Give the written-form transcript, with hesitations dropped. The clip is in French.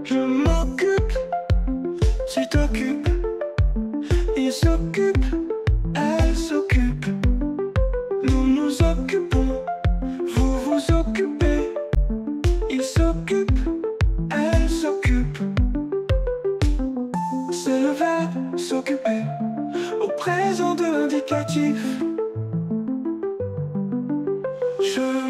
Je m'occupe, tu t'occupes, il s'occupe, elle s'occupe, nous nous occupons, vous vous occupez, il s'occupe, elle s'occupe. C'est le verbe s'occuper au présent de l'indicatif. Je